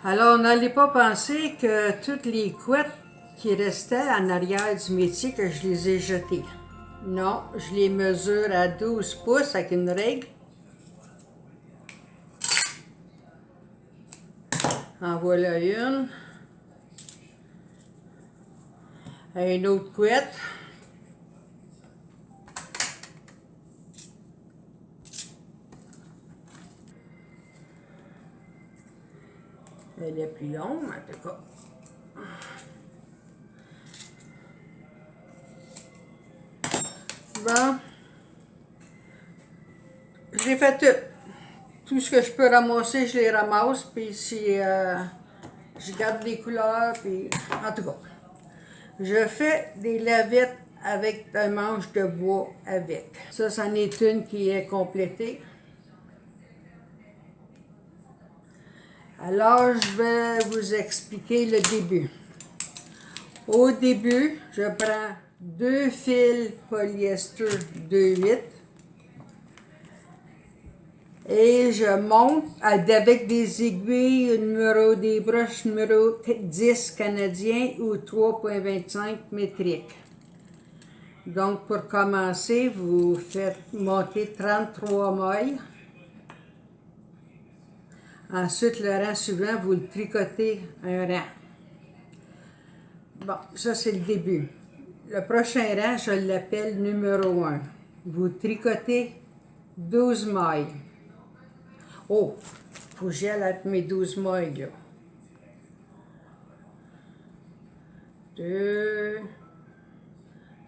Alors, n'allez pas penser que toutes les couettes qui restaient en arrière du métier, que je les ai jetées. Non, je les mesure à 12 pouces avec une règle. En voilà une. Une autre couette. Elle est plus longue, en tout cas. Bon. Je l'ai fait tout. Tout ce que je peux ramasser, je les ramasse. Puis si je garde les couleurs, puis en tout cas. Je fais des lavettes avec un manche de bois avec. Ça, c'en est une qui est complétée. Alors, je vais vous expliquer le début. Au début, je prends 2 fils polyester 2,8 et je monte avec des aiguilles des broches numéro 10 canadien ou 3,25 métriques. Donc, pour commencer, vous faites monter 33 mailles. Ensuite, le rang suivant, vous le tricotez un rang. Bon, ça c'est le début. Le prochain rang, je l'appelle numéro 1. Vous tricotez 12 mailles. Oh, faut que j'y aille avec mes 12 mailles, là. 2,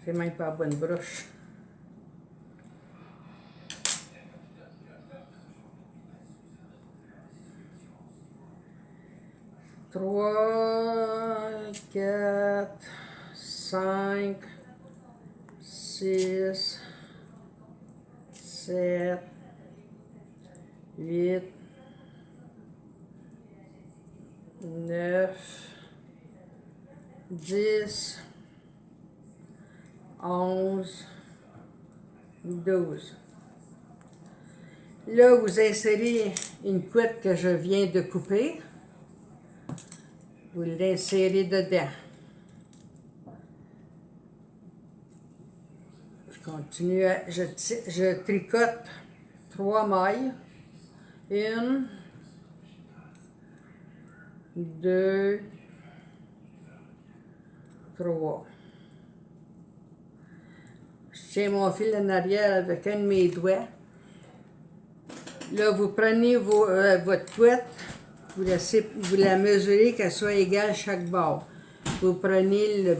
c'est même pas la bonne broche. 3, 4, 5, 6, 7, 8, 9, 10, 11, 12. Là, vous insérez une couette que je viens de couper. Vous l'insérez dedans. Je continue, je tricote 3 mailles. 1, 2, 3. Je tiens mon fil en arrière avec un de mes doigts. Là, vous prenez votre couette, vous la mesurez qu'elle soit égale chaque bord. Vous prenez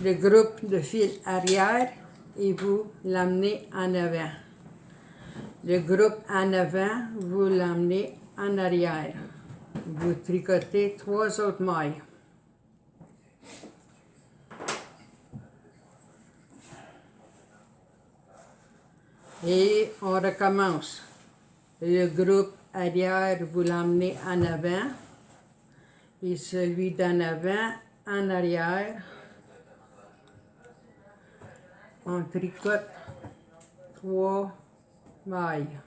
le groupe de fil arrière et vous l'amenez en avant. Le groupe en avant, vous l'emmenez en arrière. Vous tricotez 3 autres mailles. Et on recommence. Le groupe arrière, vous l'emmenez en avant. Et celui d'en avant, en arrière. On tricote 3 mailles.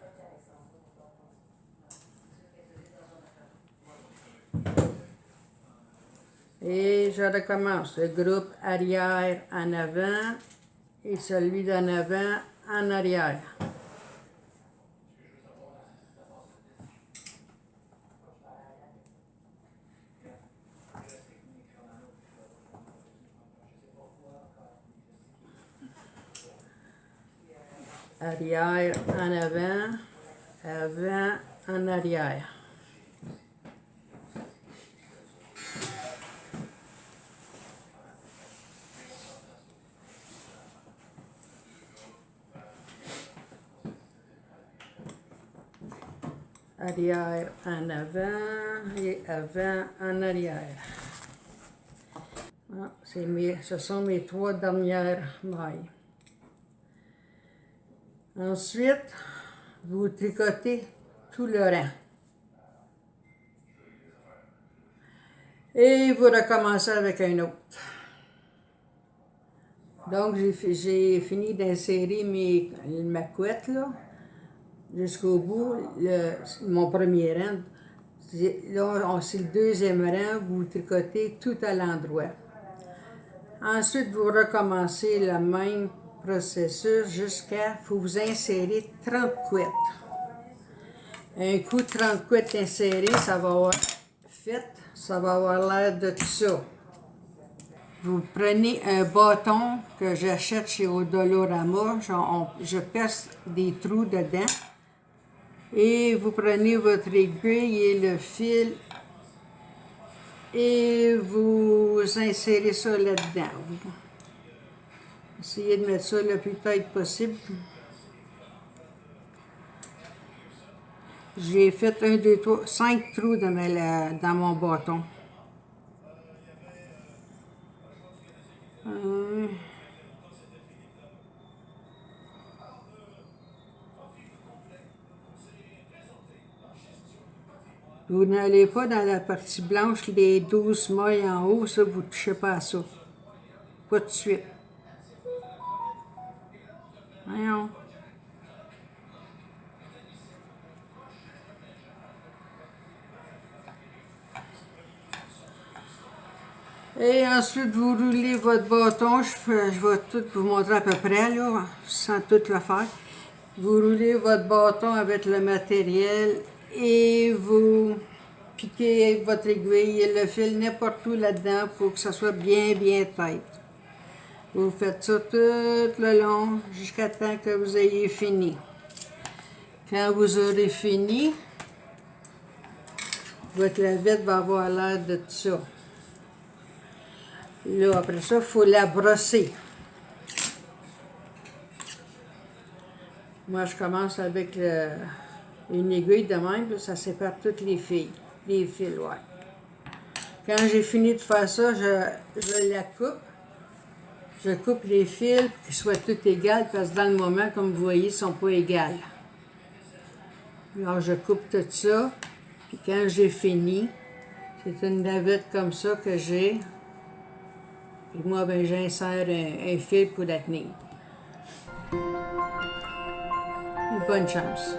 Et je recommence. Le groupe arrière en avant et celui d'en avant en arrière. Arrière en avant, avant en arrière. Arrière en avant et avant en arrière. Ah, ce sont mes 3 dernières mailles. Ensuite, vous tricotez tout le rang. Et vous recommencez avec un autre. Donc, j'ai fini d'insérer ma couette, là, jusqu'au bout, mon premier rang. Là, c'est le deuxième rang, vous tricotez tout à l'endroit. Ensuite, vous recommencez le même processus jusqu'à, il faut vous insérer 30 couettes. Un coup 30 couettes insérées, ça va avoir fait, ça va avoir l'air de tout ça. Vous prenez un bâton que j'achète chez Odolorama, je perce des trous dedans, et vous prenez votre aiguille et le fil, et vous insérez ça là-dedans. Essayez de mettre ça le plus tête possible. J'ai fait 1, 2, 3, 5 trous dans mon bâton. Vous n'allez pas dans la partie blanche, les 12 mailles en haut, ça, vous ne touchez pas à ça. Pas tout de suite. Voyons. Et ensuite, vous roulez votre bâton. Je vais tout vous montrer à peu près, là, sans tout le faire. Vous roulez votre bâton avec le matériel et vous piquez avec votre aiguille et le fil n'importe où là-dedans pour que ça soit bien tête. Vous faites ça tout le long jusqu'à temps que vous ayez fini. Quand vous aurez fini, votre lavette va avoir l'air de tout ça. Là, après ça, il faut la brosser. Moi, je commence avec une aiguille de même, là, ça sépare toutes les fils, ouais. Quand j'ai fini de faire ça, je la coupe. Je coupe les fils pour qu'ils soient tous égaux, parce que dans le moment, comme vous voyez, ils ne sont pas égaux. Alors, je coupe tout ça, puis quand j'ai fini, c'est une lavette comme ça que j'ai. Et moi, ben, j'insère un fil pour la tenir. Et bonne chance.